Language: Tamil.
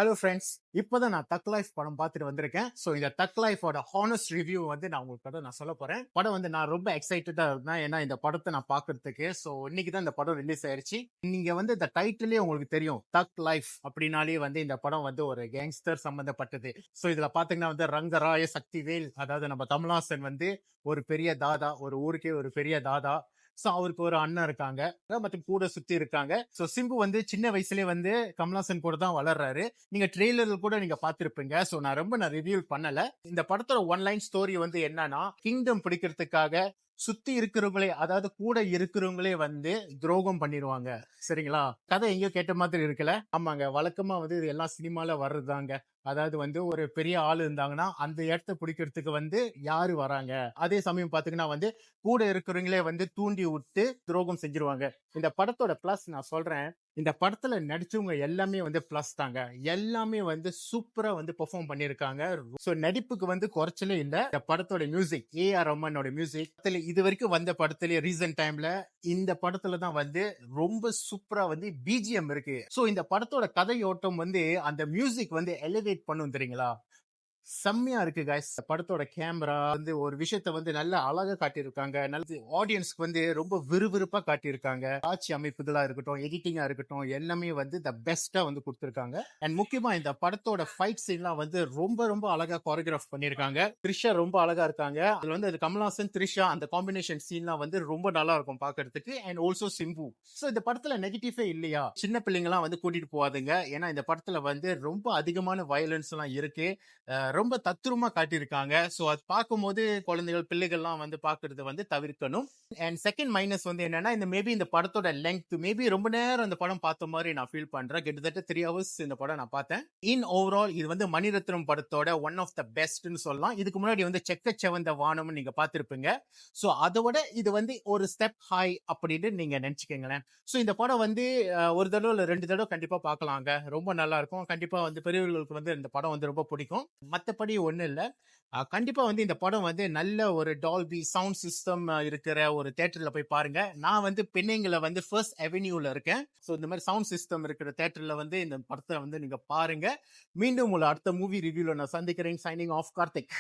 ஹலோ ஃப்ரெண்ட்ஸ், இப்போதான் நான் தக் லைஃப் படம் பார்த்துட்டு வந்திருக்கேன். ஸோ இந்த தக் லைஃபோட ஹானஸ்ட் ரிவ்யூ வந்து நான் உங்களுக்கு நான் சொல்ல போறேன். படம் வந்து நான் ரொம்ப எக்ஸைட்டடா இருந்தேன். ஏன்னா இந்த படத்தை நான் பார்க்கறதுக்கு. ஸோ இன்னைக்கு தான் இந்த படம் ரிலீஸ் ஆயிருச்சு. நீங்க வந்து இந்த டைட்டிலே உங்களுக்கு தெரியும், தக் லைஃப் அப்படின்னாலே வந்து இந்த படம் வந்து ஒரு கேங்ஸ்டர் சம்பந்தப்பட்டது. ஸோ இதுல பாத்தீங்கன்னா வந்து ரங்கராய சக்திவேல், அதாவது நம்ம கமலஹாசன் வந்து ஒரு பெரிய தாதா, ஒரு ஊருக்கே ஒரு பெரிய தாதா. சோ அவருக்கு ஒரு அண்ணன் இருக்காங்க, மற்றும் கூட சுத்தி இருக்காங்க. சோ சிம்பு வந்து சின்ன வயசுலயே வந்து கமலஹாசன் கூட தான் வளர்றாரு. நீங்க ட்ரெய்லர்ல கூட நீங்க பாத்திருப்பீங்க. சோ நான் ரிவ்யூ பண்ணல. இந்த படத்தோட ஒன் லைன் ஸ்டோரி வந்து என்னன்னா, கிங்டம் பிடிக்கிறதுக்காக சுத்தி இருக்கிறவங்களே, அதாவது கூட இருக்கிறவங்களே வந்து துரோகம் பண்ணிடுவாங்க. சரிங்களா? கதை எங்கேயோ கேட்ட மாதிரி இருக்குல்ல? ஆமாங்க, வழக்கமா வந்து இது எல்லாம் சினிமால வர்றதுதாங்க. அதாவது வந்து ஒரு பெரிய ஆள் இருந்தாங்கன்னா அந்த இடத்த பிடிக்கிறதுக்கு வந்து யாரு வராங்க, அதே சமயம் பாத்தீங்கன்னா வந்து கூட இருக்கிறவங்களே வந்து தூண்டி விட்டு துரோகம் செஞ்சிருவாங்க. இந்த படத்தோட பிளஸ் நான் சொல்றேன், இந்த படத்துல நடிச்சவங்க எல்லாமே வந்து பிளஸ் தாங்க. எல்லாமே வந்து சூப்பரா வந்து பெர்ஃபார்ம் பண்ணிருக்காங்க. சோ நடிப்புக்கு வந்து குறைச்சலே இல்ல. இந்த படத்தோட மியூசிக், ஏ.ஆர். ரஹ்மானோட மியூசிக் இது வரைக்கும் வந்த படத்திலேயே ரீசன்ட் டைம்ல இந்த படத்துல தான் வந்து ரொம்ப சூப்பரா வந்து பிஜிஎம் இருக்கு. சோ இந்த படத்தோட கதையோட்டம் வந்து அந்த மியூசிக் வந்து எலிவேட் பண்ணும் தெரியுங்களா? செம்மையா இருக்கு கைஸ். படத்தோட கேமரா வந்து ஒரு விஷயத்த வந்து நல்ல அழகா காட்டியிருக்காங்க. நல்ல ஆடியன்ஸ்க்கு வந்து ரொம்ப விறுவிறுப்பா காட்டியிருக்காங்க. காட்சி அமைப்புகளா இருக்கட்டும், எடிட்டிங்கா இருக்கட்டும், எல்லாமே வந்து த பெஸ்டா வந்து கொடுத்திருக்காங்க. அண்ட் முக்கியமா இந்த படத்தோட ஃபைட் சீன்லாம் வந்து ரொம்ப ரொம்ப அழகா கோரியோகிராஃப் பண்ணியிருக்காங்க. த்ரிஷா ரொம்ப அழகா இருக்காங்க. அதுல வந்து அது கமல்ஹாசன் த்ரிஷா அந்த காம்பினேஷன் சீன்லாம் வந்து ரொம்ப நல்லா இருக்கும் பாக்குறதுக்கு. And also Simbu. சோ இந்த படத்துல நெகட்டிவே இல்லையா? சின்ன பிள்ளைங்க எல்லாம் வந்து கூட்டிட்டு போகாதுங்க. ஏன்னா இந்த படத்துல வந்து ரொம்ப அதிகமான வயலன்ஸ் எல்லாம் இருக்கு. ரொம்ப தத்ரூபமா காட்டியிருக்காங்க. ஸோ அது பார்க்கும்போது குழந்தைகள், பிள்ளைகள்லாம் வந்து பார்க்கறது வந்து தவிர்க்கணும். அண்ட் செகண்ட் மைனஸ் வந்து என்னன்னா, இந்த படத்தோட லெங்த் மேபி ரொம்ப நேரம் இந்த படம் பார்த்த மாதிரி நான் ஃபீல் பண்றேன். கிட்டத்தட்ட 3 ஹவர்ஸ் இந்த படம் நான் பார்த்தேன். இன் ஓவரால் இது வந்து மணிரத்னம் படத்தோட ஒன் ஆஃப் த பெஸ்ட்னு சொல்லலாம். இதுக்கு முன்னாடி வந்து செக்கச்செவந்த வானம்னு நீங்க பார்த்திருப்பீங்க. ஸோ அதோட இது வந்து ஒரு ஸ்டெப் ஹை அப்படின்னு நீங்க நினைச்சுக்கங்களேன். ஸோ இந்த படம் வந்து ஒரு தடவை இல்லை 2 தடவை கண்டிப்பா பார்க்கலாங்க. ரொம்ப நல்லா இருக்கும். கண்டிப்பா வந்து பெரியவர்களுக்கு வந்து இந்த படம் வந்து ரொம்ப பிடிக்கும். மத்தபடி ஒண்ணும் இல்ல. கண்டிப்பா வந்து இந்த படம் வந்து நல்ல ஒரு டால்பி சவுண்ட் சிஸ்டம் இருக்கிற ஒரு தியேட்டர்ல போய் பாருங்க. நான் வந்து பெண்ணைங்கள வந்து ஃபர்ஸ்ட் அவென்யூல இருக்கேன். ஸோ இந்த மாதிரி சவுண்ட் சிஸ்டம் இருக்கிற தியேட்டர்ல வந்து இந்த படத்தை வந்து நீங்க பாருங்க. மீண்டும் உங்களை அடுத்த மூவி ரிவ்யூல நான் சந்திக்கிறேன். Signing off, Karthik.